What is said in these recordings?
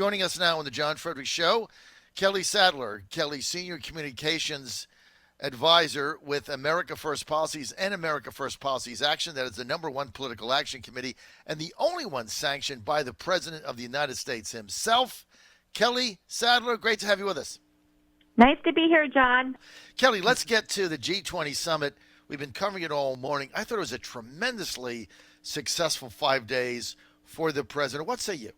Joining us now on the John Fredericks Show, Kelly Sadler. Kelly, Senior Communications Advisor with America First Policies and America First Policies Action. That is the #1 political action committee and the only one sanctioned by the President of the United States himself. Kelly Sadler, great to have you with us. Nice to be here, John. Kelly, let's get to the G-20 summit. We've been covering it all morning. I thought it was a tremendously successful 5 days for the president. What say you?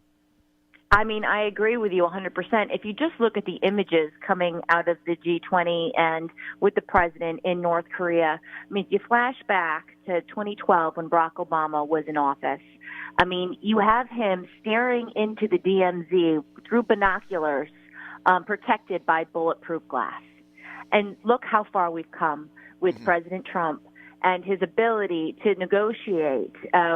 I mean, I agree with you 100%. If you just look at the images coming out of the G20 and with the president in North Korea, I mean, if you flash back to 2012 when Barack Obama was in office, I mean, you have him staring into the DMZ through binoculars, protected by bulletproof glass. And look how far we've come with President Trump and his ability to negotiate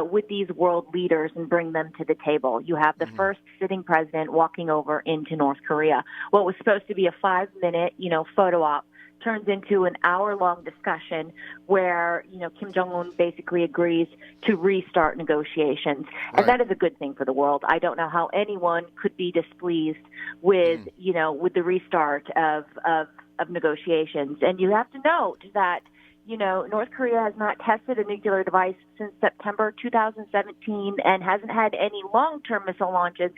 with these world leaders and bring them to the table. You have the first sitting president walking over into North Korea. What was supposed to be a 5-minute, photo op turns into an hour-long discussion where, Kim Jong-un basically agrees to restart negotiations. Right. And that is a good thing for the world. I don't know how anyone could be displeased with, with the restart of negotiations. And you have to note that, North Korea has not tested a nuclear device since September 2017 and hasn't had any long-term missile launches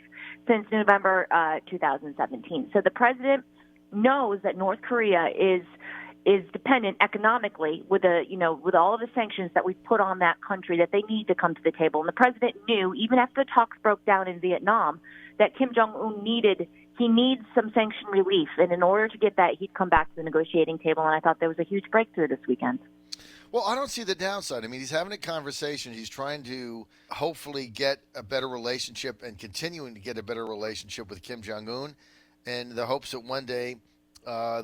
since November 2017. So the president knows that North Korea is dependent economically with with all of the sanctions that we've put on that country, that they need to come to the table. And the president knew, even after the talks broke down in Vietnam, that Kim Jong-un needs some sanction relief. And in order to get that, he'd come back to the negotiating table. And I thought there was a huge breakthrough this weekend. Well, I don't see the downside. I mean, he's having a conversation. He's trying to hopefully get a better relationship and continuing to get a better relationship with Kim Jong-un in the hopes that one day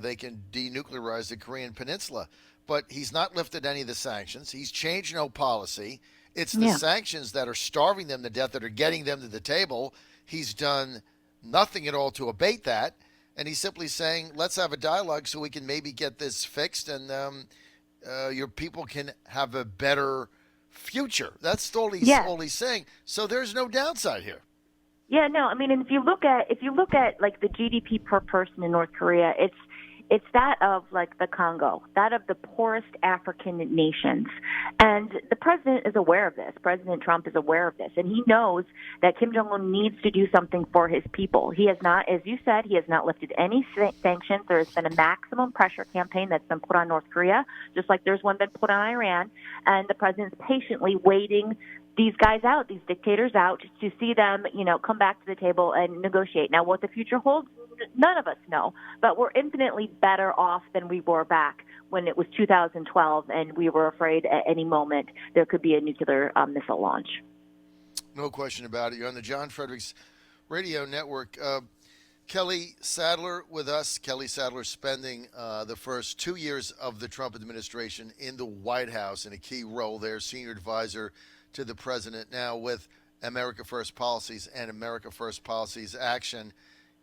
they can denuclearize the Korean Peninsula. But he's not lifted any of the sanctions. He's changed no policy. It's the sanctions that are starving them to death that are getting them to the table. He's done nothing at all to abate that. And he's simply saying, let's have a dialogue so we can maybe get this fixed and your people can have a better future. That's all he's saying. So there's no downside here. Yeah, no, I mean, and if you look at like the GDP per person in North Korea, it's that of like the Congo, that of the poorest African nations. And the president is aware of this. President Trump is aware of this. And he knows that Kim Jong-un needs to do something for his people. He has not, as you said, he has not lifted any sanctions. There has been a maximum pressure campaign that's been put on North Korea, just like there's one been put on Iran. And the president's patiently waiting these guys out, these dictators out, to see them, come back to the table and negotiate. Now, what the future holds, none of us know, but we're infinitely better off than we were back when it was 2012 and we were afraid at any moment there could be a nuclear missile launch. No question about it. You're on the John Fredericks Radio Network. Kelly Sadler with us. Kelly Sadler spending the first 2 years of the Trump administration in the White House in a key role there, senior advisor to the president, now with America First Policies and America First Policies Action,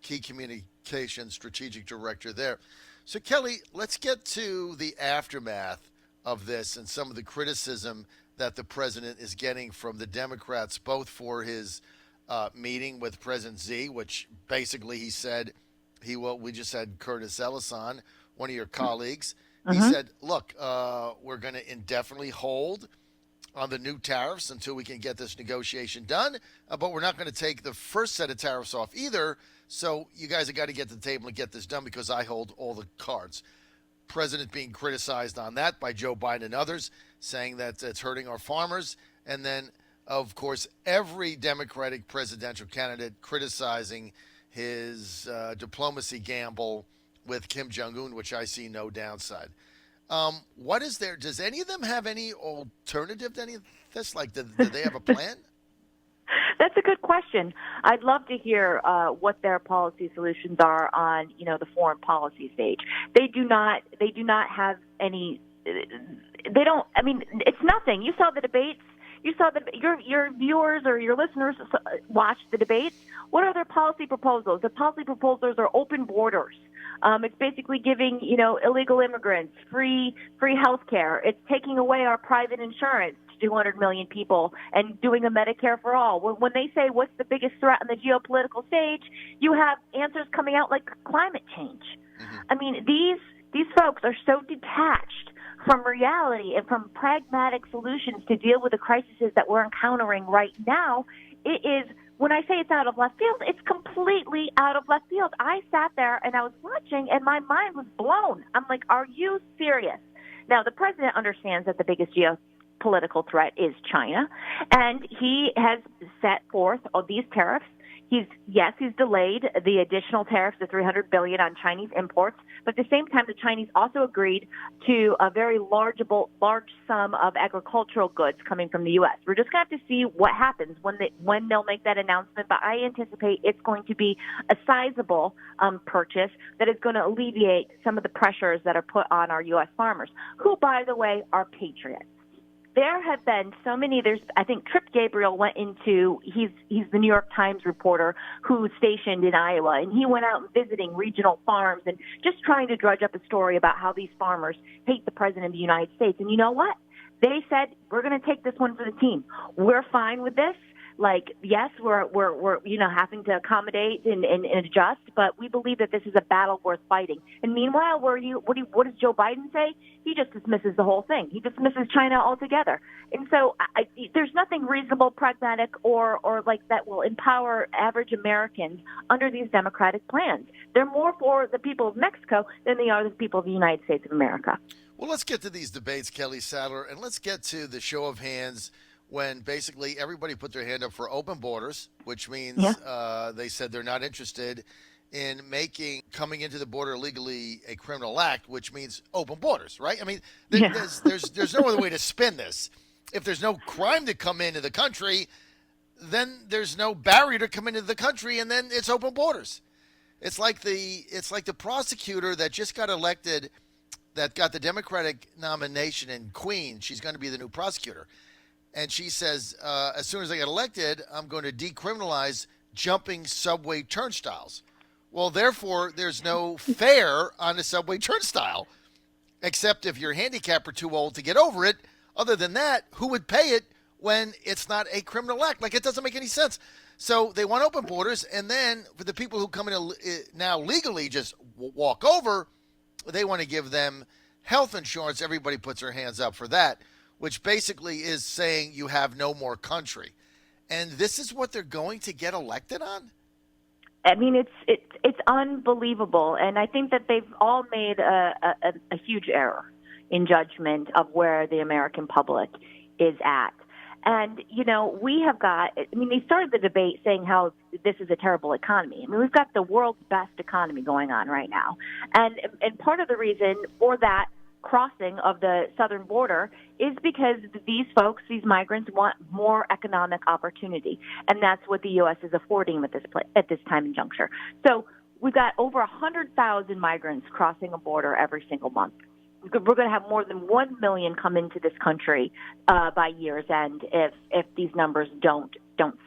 key communications strategic director there. So, Kelly, let's get to the aftermath of this and some of the criticism that the president is getting from the Democrats, both for his meeting with President Xi, which basically he said we just had Curtis Ellison, one of your colleagues. He said, look, we're going to indefinitely hold on the new tariffs until we can get this negotiation done, but we're not going to take the first set of tariffs off either, so you guys have got to get to the table and get this done because I hold all the cards. President being criticized on that by Joe Biden and others, saying that it's hurting our farmers, and then, of course, every Democratic presidential candidate criticizing his diplomacy gamble with Kim Jong-un, which I see no downside. What is there? Does any of them have any alternative to any of this? Like, do they have a plan? That's a good question. I'd love to hear what their policy solutions are on, the foreign policy stage. They do not have any. They don't. I mean, it's nothing. You saw the debates. You saw that your viewers or your listeners watched the debates. What are their policy proposals? The policy proposals are open borders. It's basically giving, illegal immigrants free health care. It's taking away our private insurance, to 200 million people and doing a Medicare for all. When they say what's the biggest threat on the geopolitical stage, you have answers coming out like climate change. Mm-hmm. I mean, these folks are so detached from reality and from pragmatic solutions to deal with the crises that we're encountering right now. It is, when I say it's out of left field, it's completely out of left field. I sat there and I was watching and my mind was blown. I'm like, are you serious? Now, the president understands that the biggest geopolitical threat is China, and he has set forth all these tariffs. He's delayed the additional tariffs of $300 billion on Chinese imports, but at the same time, the Chinese also agreed to a very large sum of agricultural goods coming from the U.S. We're just going to have to see what happens when they'll make that announcement, but I anticipate it's going to be a sizable purchase that is going to alleviate some of the pressures that are put on our U.S. farmers, who, by the way, are patriots. There have been so many. I think Trip Gabriel went into. He's the New York Times reporter who's stationed in Iowa, and he went out visiting regional farms and just trying to drudge up a story about how these farmers hate the president of the United States. And you know what? They said, we're going to take this one for the team. We're fine with this. Like, yes, we're having to accommodate and adjust, but we believe that this is a battle worth fighting. And meanwhile, what does Joe Biden say? He just dismisses the whole thing. He dismisses China altogether. And so there's nothing reasonable, pragmatic, or like that will empower average Americans under these democratic plans. They're more for the people of Mexico than they are the people of the United States of America. Well, let's get to these debates, Kelly Sadler, and let's get to the show of hands when basically everybody put their hand up for open borders, which means they said they're not interested in making coming into the border illegally a criminal act, which means open borders, right? I mean, there's no other way to spin this. If there's no crime to come into the country, then there's no barrier to come into the country, and then it's open borders. It's like the prosecutor that just got elected, that got the Democratic nomination in Queens. She's going to be the new prosecutor. And she says, as soon as I get elected, I'm going to decriminalize jumping subway turnstiles. Well, therefore, there's no fare on a subway turnstile, except if you're handicapped or too old to get over it. Other than that, who would pay it when it's not a criminal act? Like, it doesn't make any sense. So they want open borders, and then for the people who come in now legally just walk over, they want to give them health insurance. Everybody puts their hands up for that, which basically is saying you have no more country. And this is what they're going to get elected on? I mean, it's unbelievable. And I think that they've all made a huge error in judgment of where the American public is at. And, we have they started the debate saying how this is a terrible economy. I mean, we've got the world's best economy going on right now. And part of the reason for that crossing of the southern border is because these folks, these migrants, want more economic opportunity, and that's what the U.S. is affording them at this time and juncture. So we've got over 100,000 migrants crossing a border every single month. We're going to have more than 1 million come into this country by year's end if these numbers don't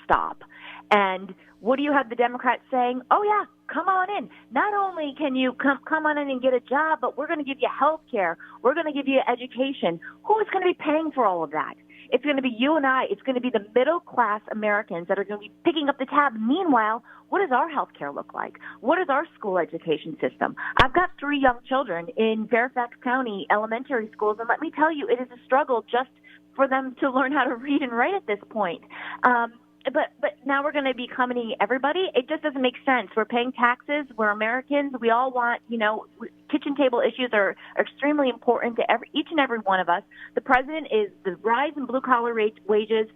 stop. And what do you have the Democrats saying? Oh, yeah, come on in. Not only can you come on in and get a job, but we're going to give you health care. We're going to give you education. Who is going to be paying for all of that? It's going to be you and I. It's going to be the middle-class Americans that are going to be picking up the tab. Meanwhile, what does our health care look like? What is our school education system? I've got 3 young children in Fairfax County elementary schools, and let me tell you, it is a struggle just for them to learn how to read and write at this point. But now we're going to be accommodating everybody. It just doesn't make sense. We're paying taxes. We're Americans. We all want, kitchen table issues are extremely important to each and every one of us. The president is the rise in blue-collar wages,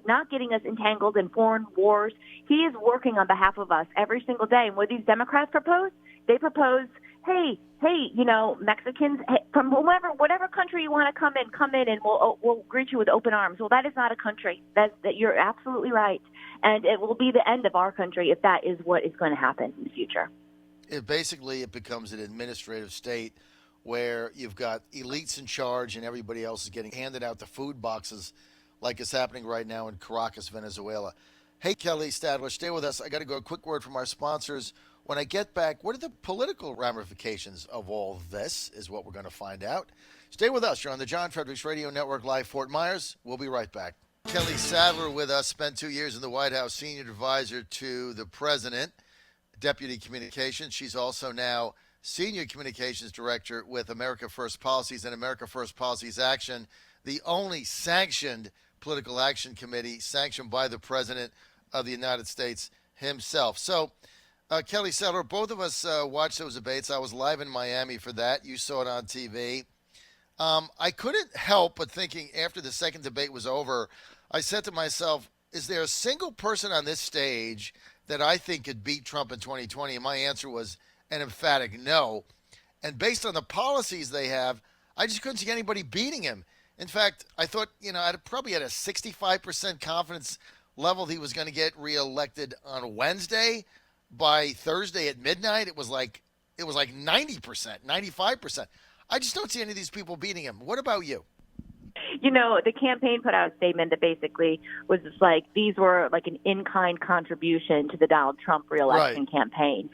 not getting us entangled in foreign wars. He is working on behalf of us every single day. And what these Democrats propose? They propose, hey, Mexicans, from whatever country you want to come in, and we'll greet you with open arms. Well, that is not a country. That you're absolutely right, and it will be the end of our country if that is what is going to happen in the future. It becomes an administrative state where you've got elites in charge and everybody else is getting handed out the food boxes, like is happening right now in Caracas, Venezuela. Hey, Kelly Sadler, stay with us. I got to go a quick word from our sponsors. When I get back, what are the political ramifications of all this is what we're going to find out. Stay with us. You're on the John Fredericks Radio Network, live Fort Myers. We'll be right back. Kelly Sadler with us, spent 2 years in the White House, senior advisor to the president, deputy communications. She's also now senior communications director with America First Policies and America First Policies Action, the only sanctioned political action committee sanctioned by the president of the United States himself. So, Kelly Sadler, both of us watched those debates. I was live in Miami for that. You saw it on TV. I couldn't help but thinking after the second debate was over, I said to myself, is there a single person on this stage that I think could beat Trump in 2020? And my answer was an emphatic no. And based on the policies they have, I just couldn't see anybody beating him. In fact, I thought, I'd probably had a 65% confidence level he was going to get reelected on Wednesday. By Thursday at midnight, it was like 90%, 95%. I just don't see any of these people beating him. What about you? The campaign put out a statement that basically was just like these were like an in-kind contribution to the Donald Trump reelection campaign.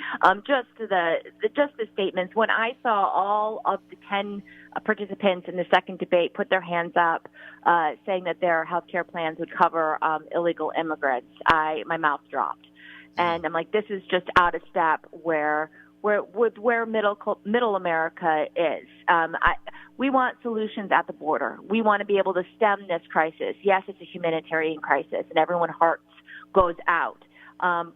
Just the statements. When I saw all of the 10 participants in the second debate put their hands up, saying that their health care plans would cover illegal immigrants, my mouth dropped. And I'm like, this is just out of step where middle America is. We want solutions at the border. We want to be able to stem this crisis. Yes, it's a humanitarian crisis, and everyone's hearts goes out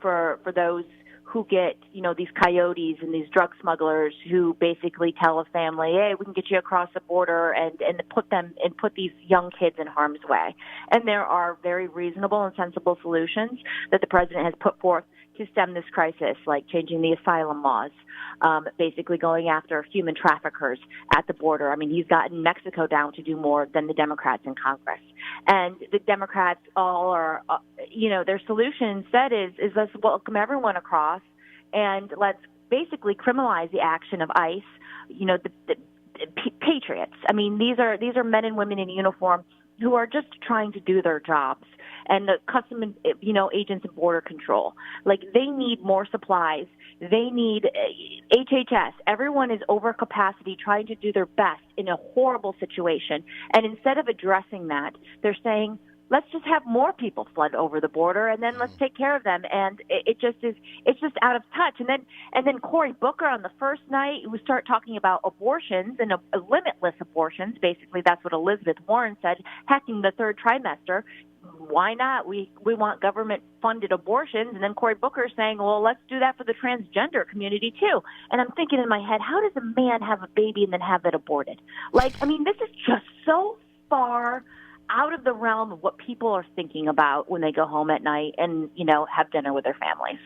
for those who get, these coyotes and these drug smugglers who basically tell a family, hey, we can get you across the border and put these young kids in harm's way. And there are very reasonable and sensible solutions that the president has put forth to stem this crisis, like changing the asylum laws, basically going after human traffickers at the border. I mean, he's gotten Mexico down to do more than the Democrats in Congress. And the Democrats all are, their solution said is let's welcome everyone across and let's basically criminalize the action of ICE, the patriots. I mean, these are men and women in uniform who are just trying to do their jobs. And the custom, agents and border control. Like, they need more supplies. They need HHS. Everyone is over capacity trying to do their best in a horrible situation. And instead of addressing that, they're saying, let's just have more people flood over the border, and then let's take care of them. And it's just out of touch. And then Cory Booker on the first night, we start talking about abortions and limitless abortions. Basically, that's what Elizabeth Warren said, hacking the third trimester. Why not? We want government-funded abortions. And then Cory Booker is saying, well, let's do that for the transgender community, too. And I'm thinking in my head, how does a man have a baby and then have it aborted? This is just so far out of the realm of what people are thinking about when they go home at night and, have dinner with their families.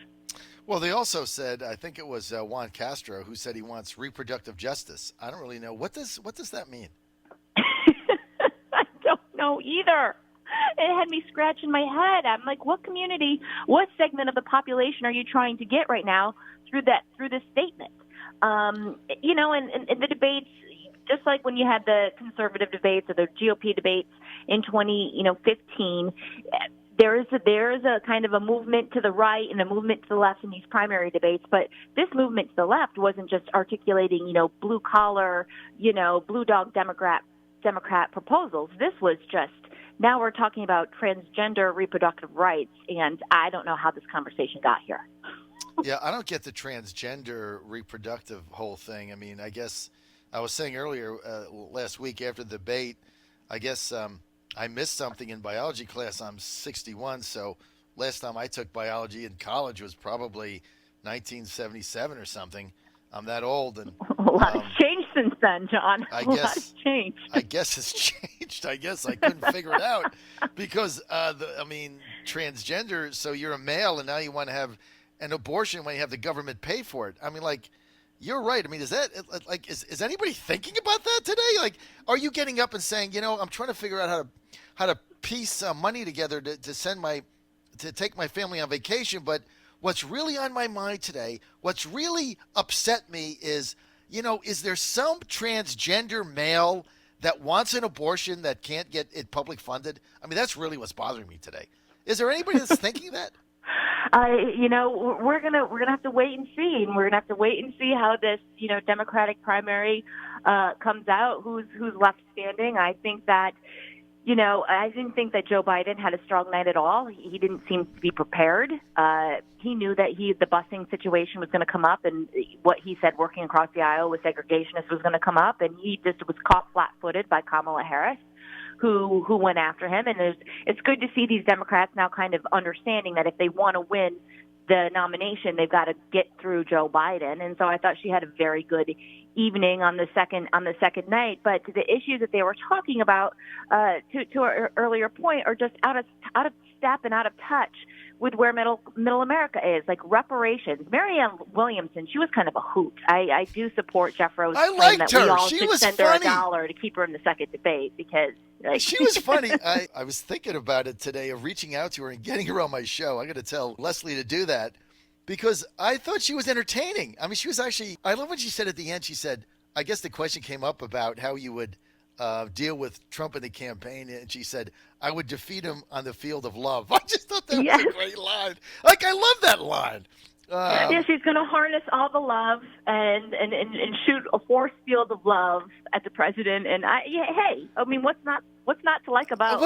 Well, they also said, I think it was Juan Castro, who said he wants reproductive justice. I don't really know. What does that mean? I don't know either. It had me scratching my head. I'm like, what segment of the population are you trying to get right now through this statement? And the debates, just like when you had the conservative debates or the GOP debates in 2015, there is a kind of a movement to the right and a movement to the left in these primary debates. But this movement to the left wasn't just articulating, blue collar, blue dog Democrat proposals. This was just, now we're talking about transgender reproductive rights, and I don't know how this conversation got here. Yeah, I don't get the transgender reproductive whole thing. I mean, I guess I was saying earlier last week after the debate, I guess I missed something in biology class. I'm 61, so last time I took biology in college was probably 1977 or something. I'm that old. And a lot has changed since then, John. A lot has changed. I guess it's changed. I guess I couldn't figure it out because, transgender, so you're a male and now you want to have an abortion when you have the government pay for it. I mean, you're right. I mean, is anybody thinking about that today? Are you getting up and saying, I'm trying to figure out how to piece money together to take my family on vacation, but what's really on my mind today, what's really upset me is, is there some transgender male that wants an abortion that can't get it public funded? I mean, that's really what's bothering me today. Is there anybody that's thinking that? We're gonna have to wait and see, and we're gonna have to wait and see how this, Democratic primary comes out. Who's left standing? I think that, I didn't think that Joe Biden had a strong night at all. He didn't seem to be prepared. He knew that the busing situation was going to come up, and what he said working across the aisle with segregationists was going to come up, and he just was caught flat-footed by Kamala Harris, who went after him. And it's good to see these Democrats now kind of understanding that if they want to win the nomination, they've got to get through Joe Biden. And so I thought she had a very good evening on the second night. But the issues that they were talking about, to our earlier point, are just out of step and out of touch with where middle America is, like reparations. Marianne Williamson, she was kind of a hoot. I do support Jeff Rose's claim that we all should send her $1 to keep her in the second debate, because she was funny. I was thinking about it today, of reaching out to her and getting her on my show. I'm going to tell Leslie to do that, because I thought she was entertaining. I mean, she was actually, I love when she said at the end, she said, I guess the question came up about how you would deal with Trump in the campaign, and she said, I would defeat him on the field of love. I just thought that was a great line. Like, I love that line. She's going to harness all the love and shoot a force field of love at the president. And what's not to like about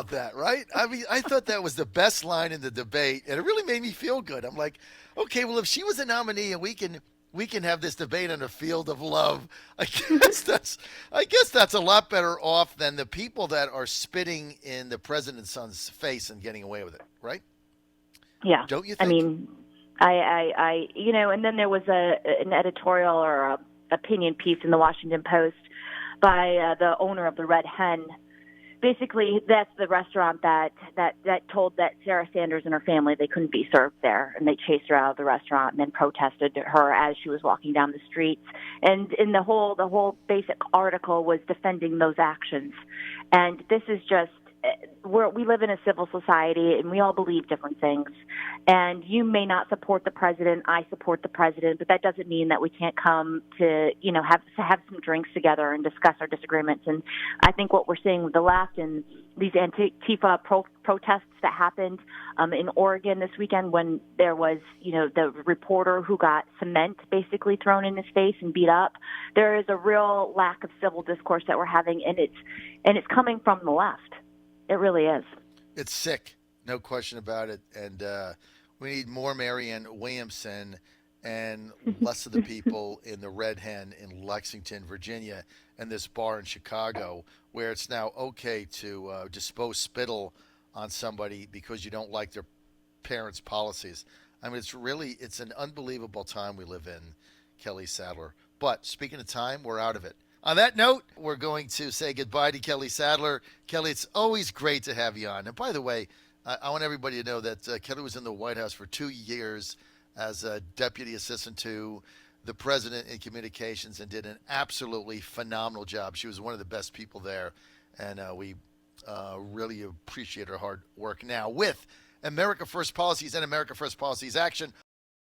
that, right? I mean, I thought that was the best line in the debate, and it really made me feel good. I'm like, okay, well, if she was a nominee and we can have this debate on a field of love, I guess that's a lot better off than the people that are spitting in the president's son's face and getting away with it, right? Yeah. Don't you think? I mean, and then there was an editorial or a opinion piece in the Washington Post by the owner of the Red Hen. Basically, that's the restaurant that told that Sarah Sanders and her family, they couldn't be served there, and they chased her out of the restaurant and then protested her as she was walking down the streets. And in the whole basic article was defending those actions. And this is just, we live in a civil society, and we all believe different things. And you may not support the president. I support the president, but that doesn't mean that we can't come to, have some drinks together and discuss our disagreements. And I think what we're seeing with the left and these Antifa protests that happened in Oregon this weekend, when there was, the reporter who got cement basically thrown in his face and beat up, there is a real lack of civil discourse that we're having, and it's coming from the left. It really is. It's sick, no question about it. And we need more Marianne Williamson and less of the people in the Red Hen in Lexington, Virginia, and this bar in Chicago, where it's now okay to dispose spittle on somebody because you don't like their parents' policies. I mean, it's an unbelievable time we live in, Kelly Sadler. But speaking of time, we're out of it. On that note, we're going to say goodbye to Kelly Sadler. Kelly, it's always great to have you on. And by the way, I want everybody to know that Kelly was in the White House for 2 years as a deputy assistant to the president in communications and did an absolutely phenomenal job. She was one of the best people there, and we really appreciate her hard work now with America First Policies and America First Policies Action,